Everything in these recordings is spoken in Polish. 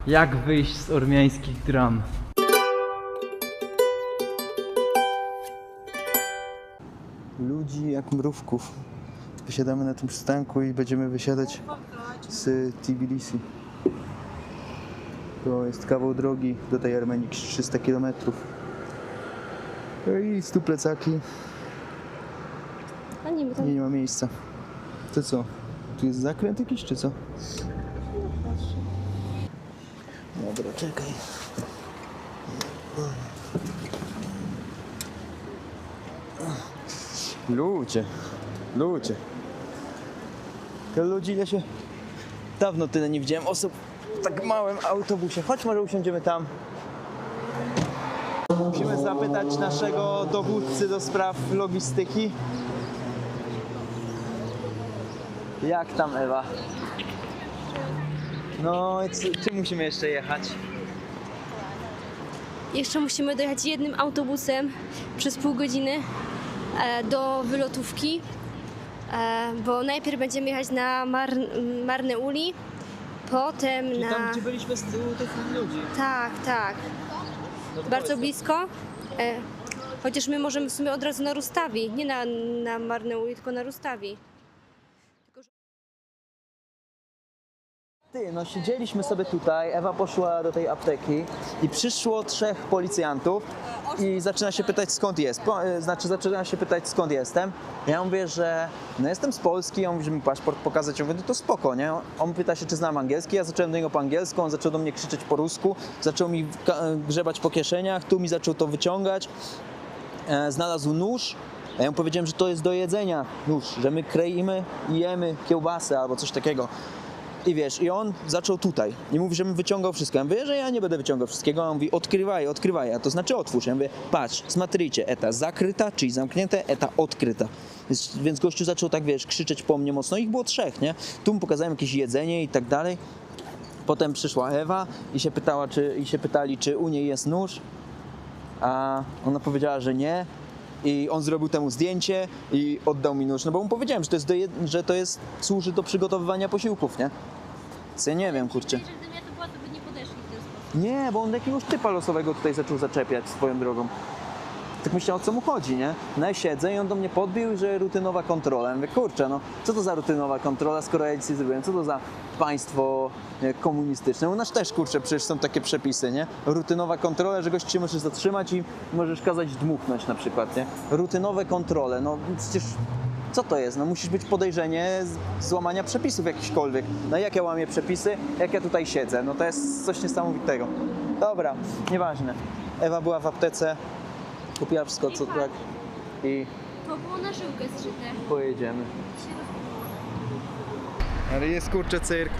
Jak wyjść z ormiańskich dram? Ludzi jak mrówków. Wysiadamy na tym przystanku i będziemy wysiadać z Tbilisi. To jest kawał drogi do tej Armenii, 300 km. No i tu plecaki. A nie, tam... Nie ma miejsca. To co? Tu jest zakręt jakiś czy co? Dobra, czekaj. Ludzie. Tyle ludzi, ile się... Dawno tyle nie widziałem osób w tak małym autobusie. Chodź, może usiądziemy tam. Musimy zapytać naszego dowódcy do spraw logistyki. Jak tam, Ewa? No, czym musimy jeszcze jechać? Jeszcze musimy dojechać jednym autobusem przez pół godziny do wylotówki, bo najpierw będziemy jechać na Marneuli, potem Czyli na... tam, gdzie byliśmy z tyłu tych ludzi. Tak. No to Bardzo powiedz, blisko. Chociaż my możemy w sumie od razu na Rustavi, nie na Marneuli, tylko na Rustavi. No siedzieliśmy sobie tutaj, Ewa poszła do tej apteki i przyszło 3 policjantów i zaczyna się pytać skąd jest. Zaczyna się pytać skąd jestem. Ja mówię, że no jestem z Polski, on mówi, że mi paszport pokazać. Ja mówię, no to spoko, nie? On pyta się, czy znam angielski, ja zacząłem do niego po angielsku, on zaczął do mnie krzyczeć po rusku, zaczął mi grzebać po kieszeniach, tu mi zaczął to wyciągać. Znalazł nóż. Ja mu powiedziałem, że to jest do jedzenia nóż, że my kroimy i jemy kiełbasę albo coś takiego. I wiesz, i on zaczął tutaj i mówi, żebym wyciągał wszystko. Ja mówię, że ja nie będę wyciągał wszystkiego. A on mówi, odkrywaj, a to znaczy otwórz. Ja mówię, patrz, смотрите, eta zakryta, czyli zamknięte, eta odkryta. Więc gościu zaczął tak, wiesz, krzyczeć po mnie mocno. Ich było 3, nie? Tu mu pokazałem jakieś jedzenie i tak dalej. Potem przyszła Ewa i się pytali, czy u niej jest nóż. A ona powiedziała, że nie. I on zrobił temu zdjęcie i oddał mi nóż, no bo mu powiedziałem, że to jest służy do przygotowywania posiłków, nie? Co ja nie wiem, kurczę. Jeżeli gdybym ja to była, to by nie podeszli w ten sposób. Nie, bo on jakiegoś typa losowego tutaj zaczął zaczepiać swoją drogą. Tak myślałem, o co mu chodzi, nie? No ja siedzę i on do mnie podbił, że rutynowa kontrola. Ja mówię, kurczę, no co to za rutynowa kontrola, skoro ja nic nie zrobiłem? Co to za państwo komunistyczne? U nas też, kurczę, przecież są takie przepisy, nie? Rutynowa kontrola, że gość cię możesz zatrzymać i możesz kazać dmuchnąć na przykład, nie? Rutynowe kontrole, no przecież co to jest? No musisz być podejrzenie złamania przepisów jakichkolwiek. No jak ja łamię przepisy, jak ja tutaj siedzę? No to jest coś niesamowitego. Dobra, nieważne. Ewa była w aptece. Kupiła wszystko, co tak i To było na żyłkę zszyte. pojedziemy. Ale jest, kurczę, cyrk.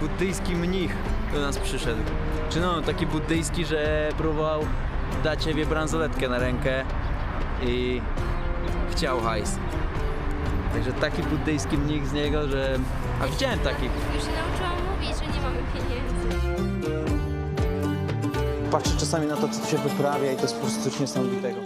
Buddyjski mnich do nas przyszedł. Czy no, taki buddyjski, że próbował dać Ewie bransoletkę na rękę i chciał hajs. Także taki buddyjski mnich z niego, że... A widziałem takich. Już się nauczyłam mówić, że nie mamy pieniędzy. Patrzę czasami na to, co tu się wyprawia i to jest po prostu coś niesamowitego.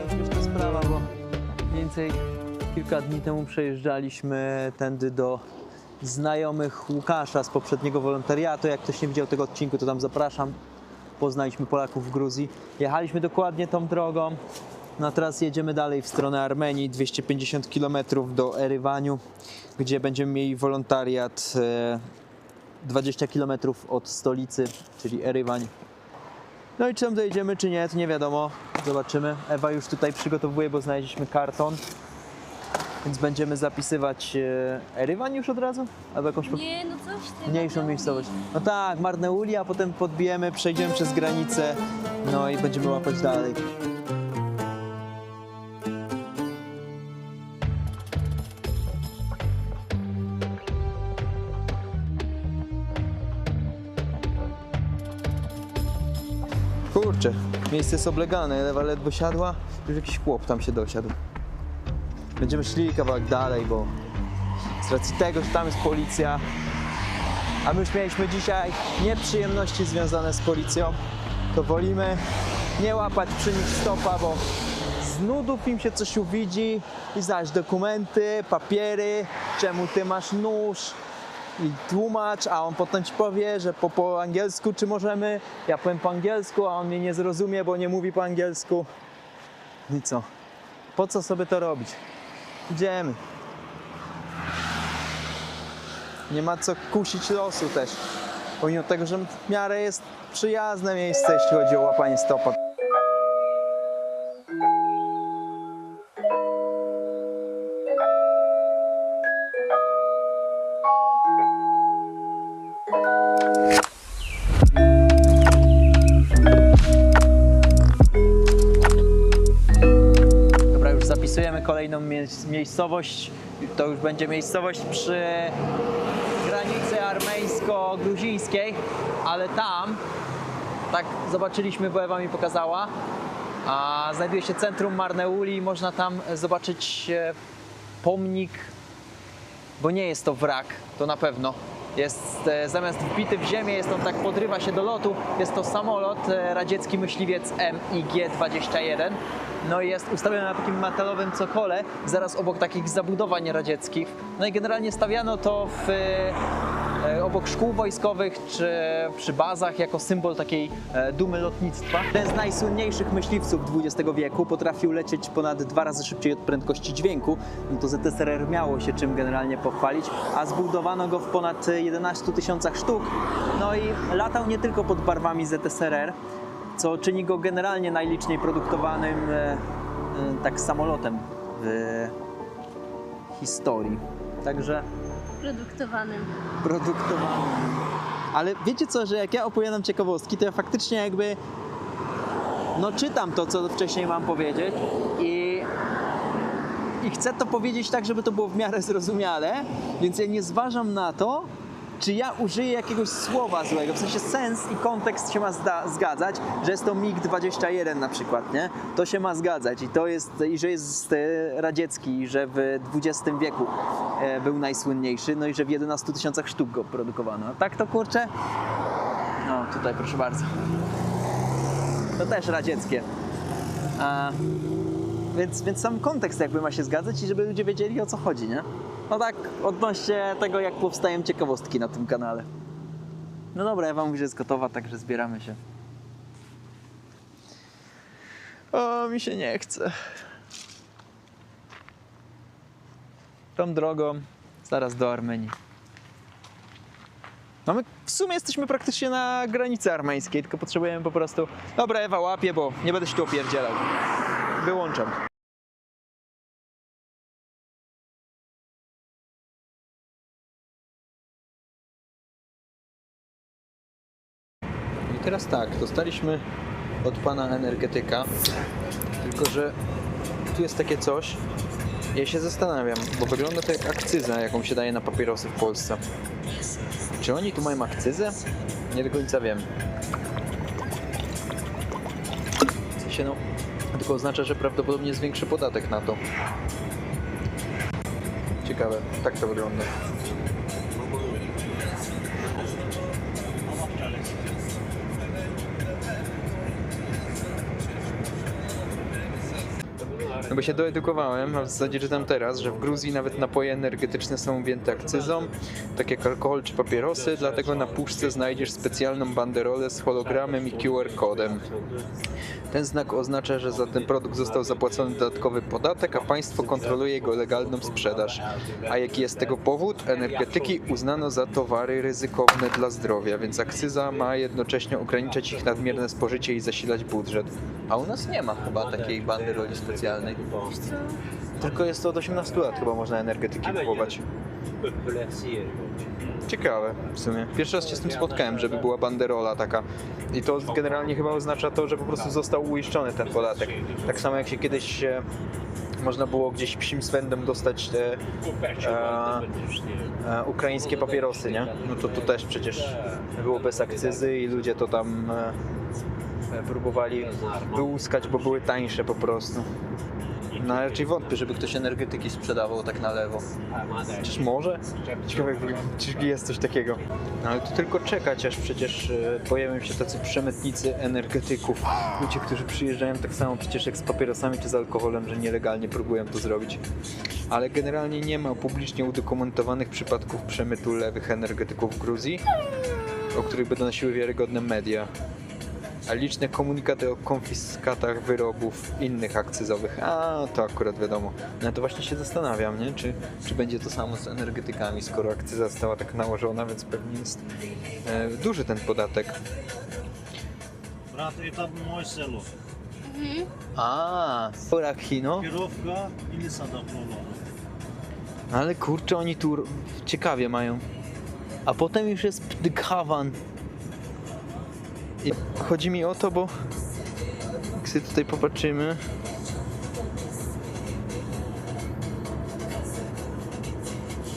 Śmieszna sprawa, bo mniej więcej kilka dni temu przejeżdżaliśmy tędy do znajomych Łukasza z poprzedniego wolontariatu. Jak ktoś nie widział tego odcinku, to tam zapraszam. Poznaliśmy Polaków w Gruzji. Jechaliśmy dokładnie tą drogą. No a teraz jedziemy dalej w stronę Armenii, 250 km do Erywaniu, gdzie będziemy mieli wolontariat 20 km od stolicy, czyli Erywań. No i czy tam dojedziemy, czy nie, to nie wiadomo. Zobaczymy. Ewa już tutaj przygotowuje, bo znaleźliśmy karton. Więc będziemy zapisywać Erywan już od razu? Albo jakąś Nie, no coś ty. mniejszą miejscowość. No tak, Marneuli, a potem podbijemy, przejdziemy przez granicę, no i będziemy łapać dalej. Kurczę, miejsce jest oblegane, Ewa ledwo siadła, już jakiś chłop tam się dosiadł. Będziemy szli kawałek dalej, bo z racji tego, że tam jest policja, a my już mieliśmy dzisiaj nieprzyjemności związane z policją, to wolimy nie łapać przy nich stopa, bo z nudów im się coś uwidzi i zaś dokumenty, papiery, czemu ty masz nóż i tłumacz, a on potem ci powie, że po angielsku czy możemy, ja powiem po angielsku, a on mnie nie zrozumie, bo nie mówi po angielsku. I co? Po co sobie to robić? Idziemy. Nie ma co kusić losu też. Pomimo tego, że w miarę jest przyjazne miejsce, jeśli chodzi o łapanie stopa. Dobra, już zapisujemy kolejną miejscowość. To już będzie miejscowość przy granicy armeńsko-gruzińskiej, ale tam, tak zobaczyliśmy, bo Ewa mi pokazała, a znajduje się centrum Marneuli i można tam zobaczyć pomnik, bo nie jest to wrak, to na pewno. Jest zamiast wbity w ziemię, jest on tak, podrywa się do lotu. Jest to samolot, radziecki myśliwiec MiG-21. No i jest ustawiony na takim metalowym cokole, zaraz obok takich zabudowań radzieckich. No i generalnie stawiano to obok szkół wojskowych czy przy bazach jako symbol takiej dumy lotnictwa. Jeden z najsłynniejszych myśliwców XX wieku potrafił lecieć ponad 2 razy szybciej od prędkości dźwięku. No to ZSRR miało się czym generalnie pochwalić, a zbudowano go w ponad 11 000 sztuk. No i latał nie tylko pod barwami ZSRR, co czyni go generalnie najliczniej produktowanym tak samolotem w historii. Także produktowanym. Ale wiecie co, że jak ja opowiadam ciekawostki, to ja faktycznie jakby czytam to, co wcześniej mam powiedzieć i chcę to powiedzieć tak, żeby to było w miarę zrozumiale, więc ja nie zważam na to, czy ja użyję jakiegoś słowa złego, w sensie sens i kontekst się ma zgadzać, że jest to MiG-21 na przykład, nie? To się ma zgadzać i że jest radziecki, i że w XX wieku był najsłynniejszy, no i że w 11 000 sztuk go produkowano. Tak to kurczę? No tutaj proszę bardzo. To też radzieckie. Więc sam kontekst jakby ma się zgadzać i żeby ludzie wiedzieli, o co chodzi, nie? No tak, odnośnie tego, jak powstają ciekawostki na tym kanale. No dobra, Ewa mówi, że jest gotowa, także zbieramy się. O, mi się nie chce. Tą drogą, zaraz do Armenii. No my w sumie jesteśmy praktycznie na granicy armeńskiej, tylko potrzebujemy po prostu... Dobra, Ewa łapie, bo nie będę się tu opierdzielał. Wyłączam. I teraz tak, dostaliśmy od pana energetyka, tylko że tu jest takie coś, ja się zastanawiam, bo wygląda to jak akcyza, jaką się daje na papierosy w Polsce. Czy oni tu mają akcyzę? Nie do końca wiem. W sensie no, tylko oznacza, że prawdopodobnie jest większy podatek na to. Ciekawe, tak to wygląda. No bo się doedukowałem, a w zasadzie czytam teraz, że w Gruzji nawet napoje energetyczne są objęte akcyzą, tak jak alkohol czy papierosy, dlatego na puszce znajdziesz specjalną banderolę z hologramem i QR-kodem. Ten znak oznacza, że za ten produkt został zapłacony dodatkowy podatek, a państwo kontroluje jego legalną sprzedaż. A jaki jest tego powód? Energetyki uznano za towary ryzykowne dla zdrowia, więc akcyza ma jednocześnie ograniczać ich nadmierne spożycie i zasilać budżet. A u nas nie ma chyba takiej banderoli specjalnej. Tylko jest to od 18 lat chyba można energetyki kupować. Ciekawe w sumie. Pierwszy raz się z tym spotkałem, żeby była banderola taka. I to generalnie chyba oznacza to, że po prostu został uiszczony ten podatek. Tak samo jak się kiedyś można było gdzieś psim swędem dostać te ukraińskie papierosy, nie? No to też przecież było bez akcyzy i ludzie to tam próbowali wyłuskać, bo były tańsze po prostu. No ale raczej wątpię, żeby ktoś energetyki sprzedawał tak na lewo. Czyż może? Ciekawe jak wygląda. Czyż jest coś takiego? No ale to tylko czekać, aż przecież pojawią się tacy przemytnicy energetyków. Ludzie, którzy przyjeżdżają tak samo przecież jak z papierosami czy z alkoholem, że nielegalnie próbują to zrobić. Ale generalnie nie ma publicznie udokumentowanych przypadków przemytu lewych energetyków w Gruzji, o których będą nosiły wiarygodne media. A liczne komunikaty o konfiskatach wyrobów innych akcyzowych. A, to akurat wiadomo. No to właśnie się zastanawiam, nie? Czy będzie to samo z energetykami, skoro akcyza została tak nałożona, więc pewnie jest duży ten podatek. Брат, это мое село. A, Rakino. Кировка или Садополово. Ale kurczę, oni tu ciekawie mają. A potem już jest Pdykhawan. I chodzi mi o to, bo jak sobie tutaj popatrzymy,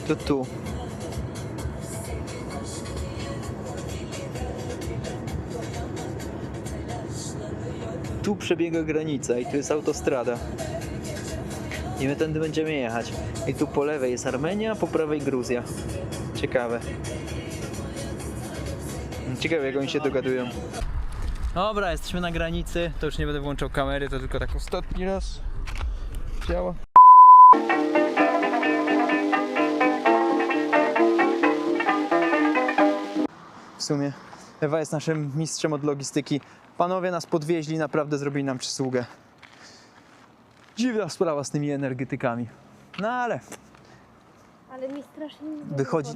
to tu. Tu przebiega granica i tu jest autostrada. I my tędy będziemy jechać. I tu po lewej jest Armenia, po prawej Gruzja. Ciekawe. Ciekawe jak oni się dogadują. Dobra, jesteśmy na granicy. To już nie będę włączał kamery, to tylko tak ostatni raz działa. W sumie Ewa jest naszym mistrzem od logistyki. Panowie nas podwieźli, naprawdę zrobili nam przysługę. Dziwna sprawa z tymi energetykami. No ale Ale mi strasznie nie wychodzi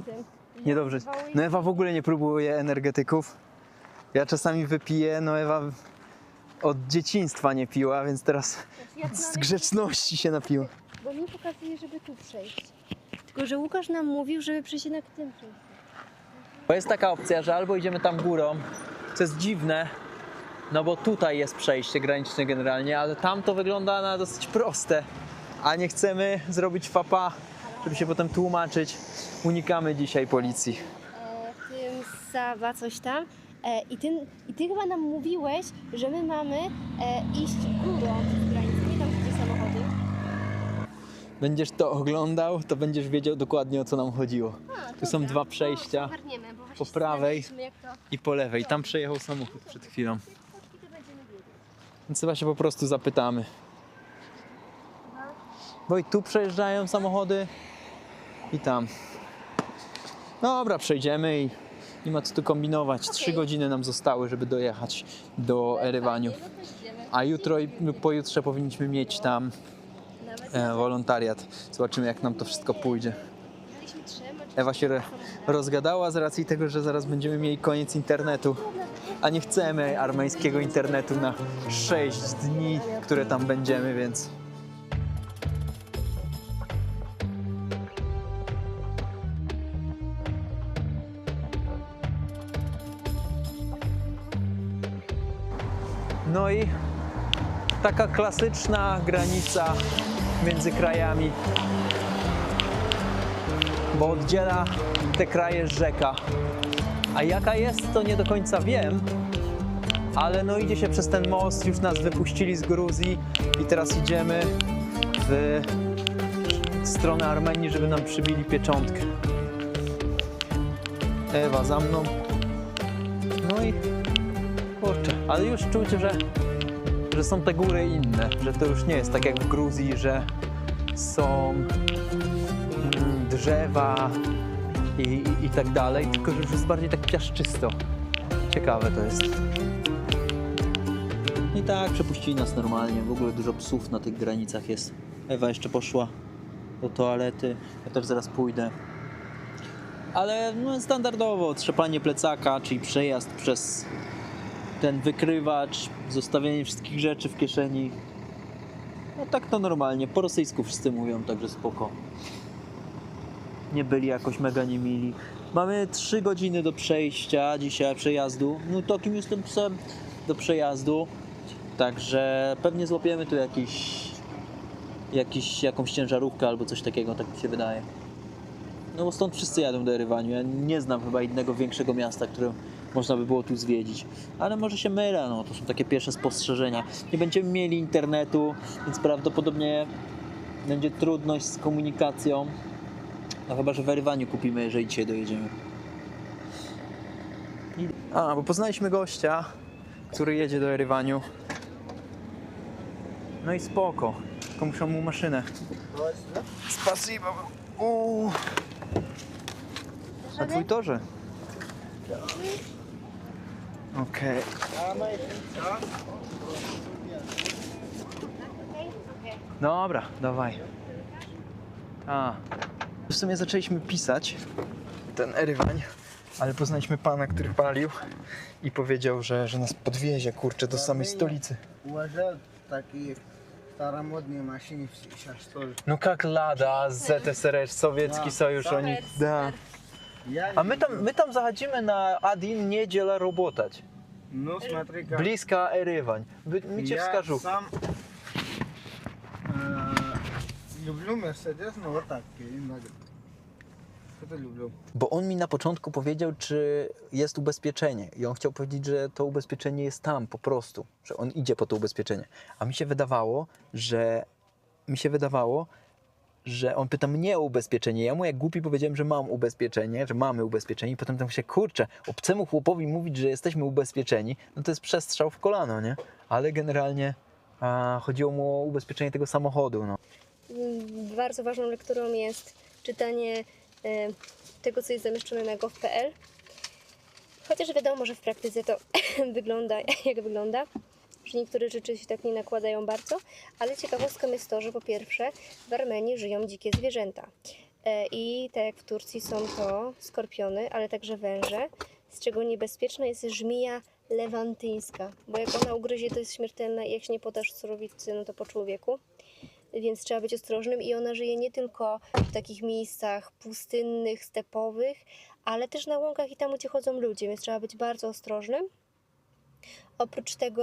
niedobrze. No Ewa w ogóle nie próbuje energetyków. Ja czasami wypiję, no Ewa od dzieciństwa nie piła, więc teraz z grzeczności się napiła. Bo mi pokazuje, żeby tu przejść. Tylko, że Łukasz nam mówił, żeby przejść jednak tym przejść. Bo jest taka opcja, że albo idziemy tam górą, co jest dziwne, no bo tutaj jest przejście graniczne generalnie, ale tam to wygląda na dosyć proste, a nie chcemy zrobić fapa, żeby się potem tłumaczyć. Unikamy dzisiaj policji. Tym Saba coś tam. I ty chyba nam mówiłeś, że my mamy iść górą przez granicę, nie tam gdzie samochody. Będziesz to oglądał, to będziesz wiedział dokładnie o co nam chodziło. Tu są dwa przejścia, Ogarniemy, bo właśnie po prawej sprawdziliśmy, jak to... i po lewej. Tam przejechał samochód przed chwilą. I to będziemy wiedzieć. Więc chyba się po prostu zapytamy. Bo i tu przejeżdżają samochody i tam. Dobra, przejdziemy i nie ma co tu kombinować. 3 godziny nam zostały, żeby dojechać do Erywaniu. No to idziemy. A jutro i pojutrze powinniśmy mieć tam wolontariat. Zobaczymy jak nam to wszystko pójdzie. Mieliśmy trzymać. Ewa się rozgadała z racji tego, że zaraz będziemy mieli koniec internetu. A nie chcemy armeńskiego internetu na 6 dni, które tam będziemy, więc... No i taka klasyczna granica między krajami, bo oddziela te kraje rzeka. A jaka jest, to nie do końca wiem, ale no idzie się przez ten most, już nas wypuścili z Gruzji i teraz idziemy w stronę Armenii, żeby nam przybili pieczątkę. Ewa za mną. No i kurczę, ale już czuć, że są te góry inne, że to już nie jest tak jak w Gruzji, że są drzewa i tak dalej, tylko że już jest bardziej tak piaszczysto. Ciekawe to jest. I tak przepuścili nas normalnie, w ogóle dużo psów na tych granicach jest. Ewa jeszcze poszła do toalety, ja też zaraz pójdę. Ale no, standardowo trzepanie plecaka, czyli przejazd przez ten wykrywacz, zostawienie wszystkich rzeczy w kieszeni. No tak to normalnie, po rosyjsku wszyscy mówią, także spoko. Nie byli jakoś mega niemili. Mamy 3 godziny do przejścia dzisiaj, przejazdu. No takim jestem psem do przejazdu. Także pewnie złapiemy tu jakąś ciężarówkę albo coś takiego, tak mi się wydaje. No bo stąd wszyscy jadą do Erywaniu. Ja nie znam chyba innego większego miasta, które można by było tu zwiedzić. Ale może się mylę, no to są takie pierwsze spostrzeżenia. Nie będziemy mieli internetu, więc prawdopodobnie będzie trudność z komunikacją. No chyba, że w Erywaniu kupimy, jeżeli dzisiaj dojedziemy. Bo poznaliśmy gościa, który jedzie do Erywaniu. No i spoko. Tylko muszę mu maszynę. Spasibo. Na twój torze. Okej. Dobra, dawaj. W sumie zaczęliśmy pisać ten Erywań, ale poznaliśmy pana, który palił i powiedział, że nas podwiezie, kurczę, do samej stolicy. Уважают такие старомодные машины сейчас тоже. No jak Lada, ZSRR, Sowiecki Sojusz, oni... Da. A my tam zachodzimy na один неделя работать. Ну смотри как. Bliska Erywań. My cię wskażу. Я сам люблю Мерседес, но вот так, иногда. Что-то люблю. Bo on mi na początku powiedział, czy jest ubezpieczenie. I on chciał powiedzieć, że to ubezpieczenie jest tam po prostu. Że on idzie po to ubezpieczenie. A mi się wydawało, że on pyta mnie o ubezpieczenie. Ja mu jak głupi powiedziałem, że mam ubezpieczenie, że mamy ubezpieczenie. I potem tam się, kurczę, obcemu chłopowi mówić, że jesteśmy ubezpieczeni, no to jest przestrzał w kolano, nie? Ale generalnie chodziło mu o ubezpieczenie tego samochodu, no. Bardzo ważną lekturą jest czytanie tego, co jest zamieszczone na gov.pl. Chociaż wiadomo, że w praktyce to wygląda jak wygląda, że niektóre rzeczy się tak nie nakładają bardzo, ale ciekawostką jest to, że po pierwsze w Armenii żyją dzikie zwierzęta. I tak jak w Turcji są to skorpiony, ale także węże, z czego niebezpieczna jest żmija lewantyńska, bo jak ona ugryzie, to jest śmiertelna i jak się nie podasz surowicy, no to po człowieku. Więc trzeba być ostrożnym i ona żyje nie tylko w takich miejscach pustynnych, stepowych, ale też na łąkach i tam, gdzie chodzą ludzie, więc trzeba być bardzo ostrożnym. Oprócz tego,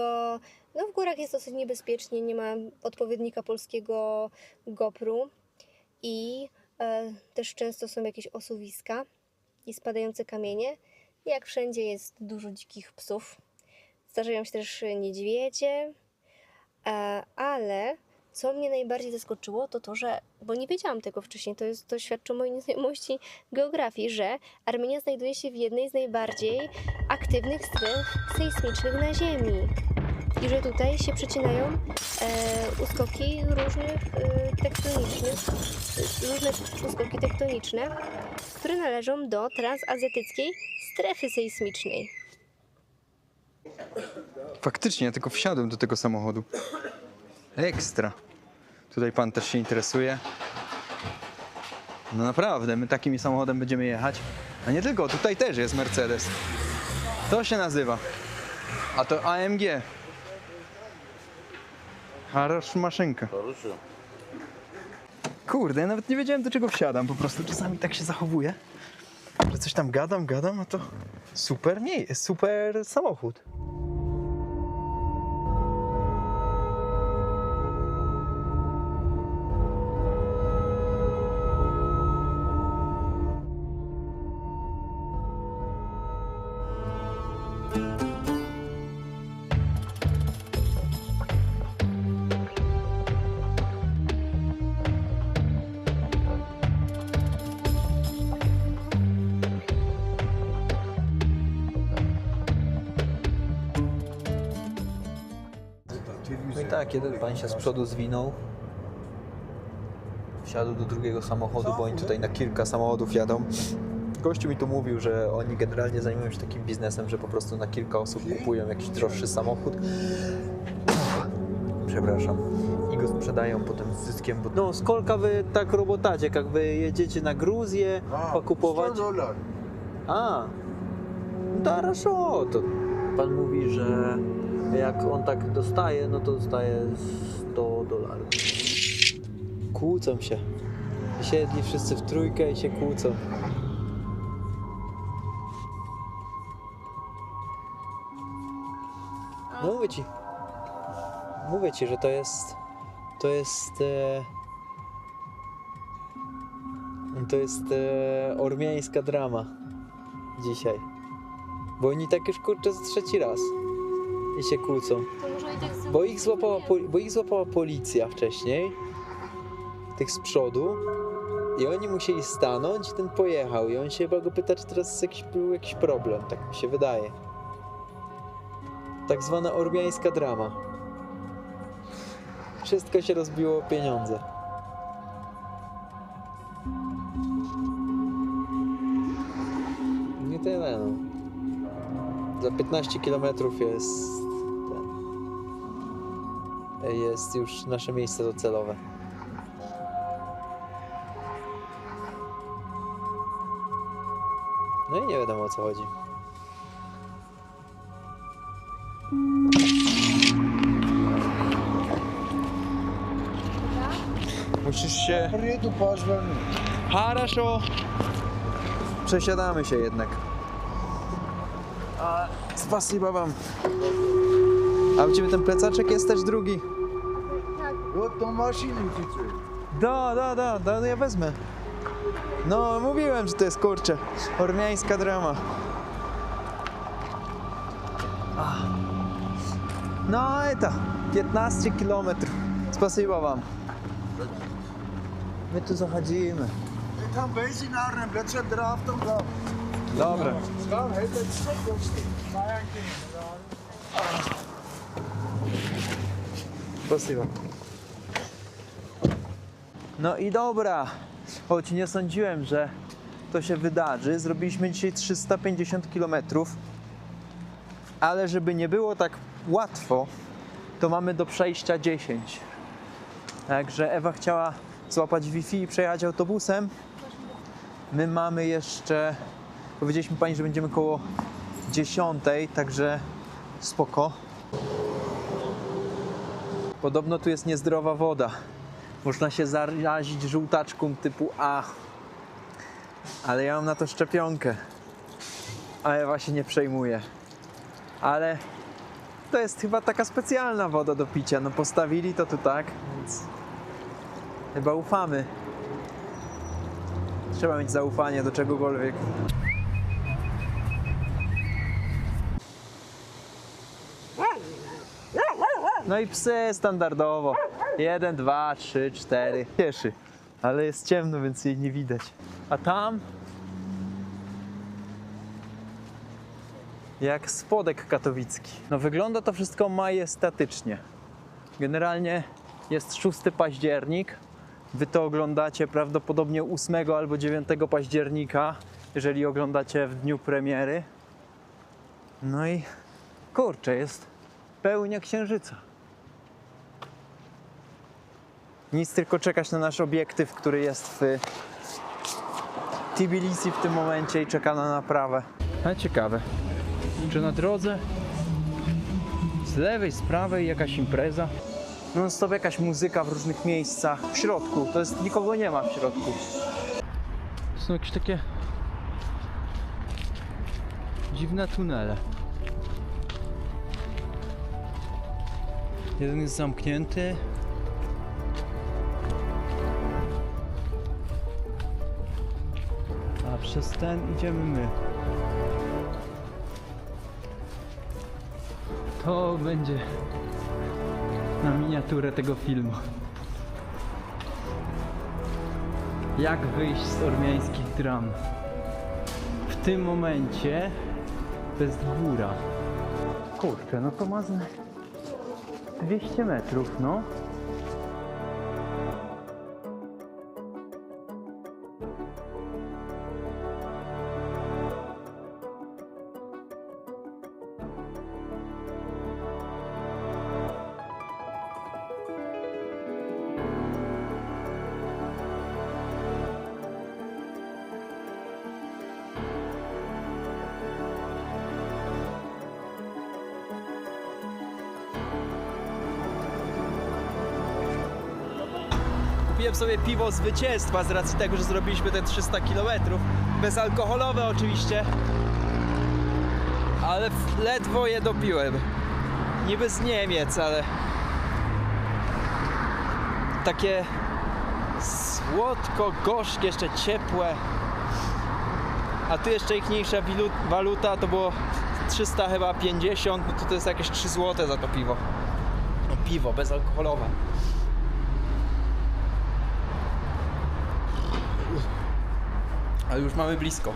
no w górach jest dosyć niebezpiecznie, nie ma odpowiednika polskiego GoPru i też często są jakieś osuwiska i spadające kamienie. Jak wszędzie jest dużo dzikich psów. Zdarzają się też niedźwiedzie, ale co mnie najbardziej zaskoczyło, to, że, bo nie wiedziałam tego wcześniej, to świadczy o mojej nieznajomości geografii, że Armenia znajduje się w jednej z najbardziej aktywnych stref sejsmicznych na Ziemi. I że tutaj się przecinają uskoki różnych różne uskoki tektoniczne, które należą do transazjatyckiej strefy sejsmicznej. Faktycznie, ja tylko wsiadłem do tego samochodu. Ekstra. Tutaj pan też się interesuje. No naprawdę, my takimi samochodem będziemy jechać. A nie tylko, tutaj też jest Mercedes. To się nazywa. A to AMG. Хорошая maszynka. Kurde, ja nawet nie wiedziałem, do czego wsiadam. Po prostu czasami tak się zachowuję, że coś tam gadam, a to super, nie, jest super samochód. No i tak, jeden pan się z przodu zwinął. Wsiadł do drugiego samochodu, bo oni tutaj na kilka samochodów jadą. Gościu mi tu mówił, że oni generalnie zajmują się takim biznesem, że po prostu na kilka osób kupują jakiś droższy samochód. Przepraszam. I go sprzedają potem z zyskiem. Bo... No, skolka wy tak robotacie, jak wy jedziecie na Gruzję pokupować. $100. A, no хорошо. To pan mówi, że jak on tak dostaje, no to dostaje $100. Kłócą się. Siedli wszyscy w trójkę i się kłócą. No mówię ci, że to jest to jest ormiańska drama dzisiaj. Bo oni tak już kurczę z trzeci raz i się kłócą. To może i tak Bo ich złapała policja wcześniej, tych z przodu, i oni musieli stanąć i ten pojechał. I on się chyba go pyta, czy teraz był jakiś problem, tak mi się wydaje. Tak zwana ormiańska drama. Wszystko się rozbiło o pieniądze. Nie tyle, no. Za 15 km jest już nasze miejsce docelowe. No i nie wiadomo, o co chodzi. Musisz się... Приеду, позвоню. Хорошо. Przesiadamy się jednak. Spasiba wam. A u ciebie ten plecaczek jest też drugi? Вот там машины идите. Da, ja wezmę. No, mówiłem, że to jest, kurczę, ormiańska drama. No i to, 15 kilometrów. Spasiba wam. My tu zachodzimy. Там бензинарный, блядь, драфтом дал. Dobra. Сказал, это что? Spasiba. No i dobra, choć nie sądziłem, że to się wydarzy. Zrobiliśmy dzisiaj 350 km, ale żeby nie było tak łatwo, to mamy do przejścia 10. Także Ewa chciała złapać Wi-Fi i przejechać autobusem. My mamy jeszcze, powiedzieliśmy pani, że będziemy koło 10, także spoko. Podobno tu jest niezdrowa woda. Można się zarazić żółtaczką typu A. Ale ja mam na to szczepionkę. A Ewa się nie przejmuje. Ale to jest chyba taka specjalna woda do picia. No postawili to tu tak, więc chyba ufamy. Trzeba mieć zaufanie do czegokolwiek. No i psy standardowo. 1, 2, 3, 4. Cieszy. Ale jest ciemno, więc jej nie widać. A tam jak spodek katowicki. No wygląda to wszystko majestatycznie. Generalnie jest 6 październik. Wy to oglądacie prawdopodobnie 8 albo 9 października, jeżeli oglądacie w dniu premiery. No i kurczę, jest pełnia księżyca. Nic, tylko czekać na nasz obiektyw, który jest w Tbilisi w tym momencie i czeka na naprawę. A ciekawe, czy na drodze z lewej, z prawej jakaś impreza? No stop, jakaś muzyka w różnych miejscach. W środku, to jest, nikogo nie ma w środku. Są jakieś takie dziwne tunele. Jeden jest zamknięty. A przez ten idziemy my. To będzie na miniaturę tego filmu. Jak wyjść z ormiańskich dram? W tym momencie to jest góra. Kurczę, no to ma 200 metrów, no. Kupiłem sobie piwo zwycięstwa z racji tego, że zrobiliśmy te 300 km. Bezalkoholowe oczywiście. Ale ledwo je dopiłem. Niby z Niemiec, ale takie Słodko, gorzkie, jeszcze ciepłe. A tu jeszcze ichniejsza waluta, to było 300 chyba 50, no to jest jakieś 3 zł za to piwo. No, piwo bezalkoholowe. Ale już mamy blisko.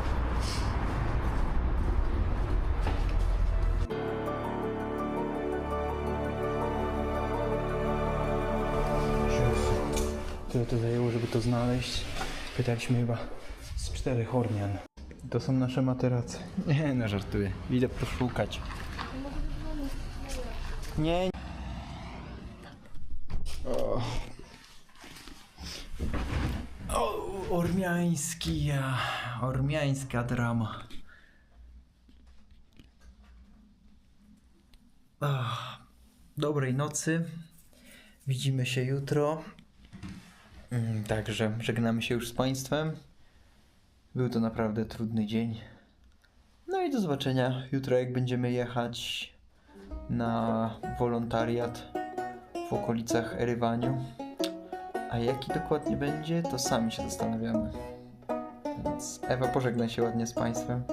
Tyle to zajęło, żeby to znaleźć. Pytaliśmy chyba z 4 Ormian. To są nasze materace. Nie, no żartuję. Idę poszukać. Nie. Ormiańska drama. Dobrej nocy. Widzimy się jutro. Także żegnamy się już z Państwem. Był to naprawdę trudny dzień. No i do zobaczenia jutro, jak będziemy jechać na wolontariat w okolicach Erywaniu. A jaki dokładnie będzie, to sami się zastanawiamy. Więc Ewa, pożegnaj się ładnie z Państwem.